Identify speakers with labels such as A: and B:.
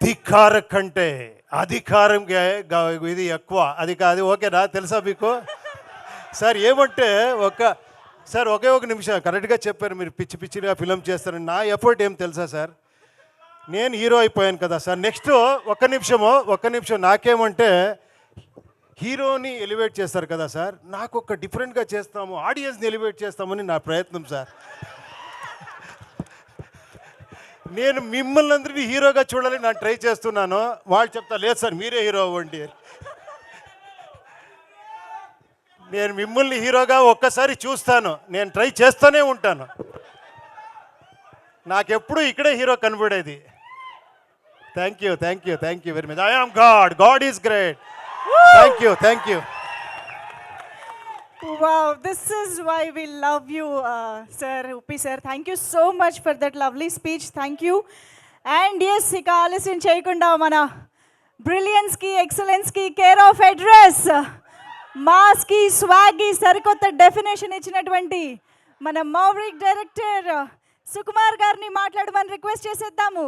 A: అధికార కంటే అధికారం ఇది ఎక్కువ. అది కాదు, ఓకేనా? తెలుసా మీకు? సార్ ఏమంటే ఒకే ఒక నిమిషం, కరెక్ట్గా చెప్పారు మీరు. పిచ్చిగా ఫిలం చేస్తారని. నా ఎఫర్ట్ ఏం తెలుసా సార్? నేను హీరో అయిపోయాను కదా సార్. నెక్స్ట్ ఒక్క నిమిషం నాకేమంటే, హీరోని ఎలివేట్ చేస్తారు కదా సార్, నాకు ఒక డిఫరెంట్గా చేస్తాము, ఆడియన్స్ని ఎలివేట్ చేస్తామని నా ప్రయత్నం సార్. నేను మిమ్మల్ని అందరినీ హీరోగా చూడాలని నేను ట్రై చేస్తున్నాను. వాళ్ళు చెప్తా, లేదు సార్ మీరే హీరో అవ్వండి. నేను మిమ్మల్ని హీరోగా ఒక్కసారి చూస్తాను, నేను ట్రై చేస్తూనే ఉంటాను. నాకెప్పుడు ఇక్కడే హీరో కనబడేది. Thank you very much. I am God is great. Thank you.
B: Wow, this is why we love you, sir, Uppi sir. Thank you so much for that lovely speech. Thank you. And yes, ika ఆలస్యం చేయకుండా మన brilliance కి, excellence కి care of address, mass కి, swag కి సరికొత్త definition ఇచ్చినటువంటి మన మౌరిక్ డైరెక్టర్ సుకుమార్ గారిని మాట్లాడమని రిక్వెస్ట్ చేసేద్దాము.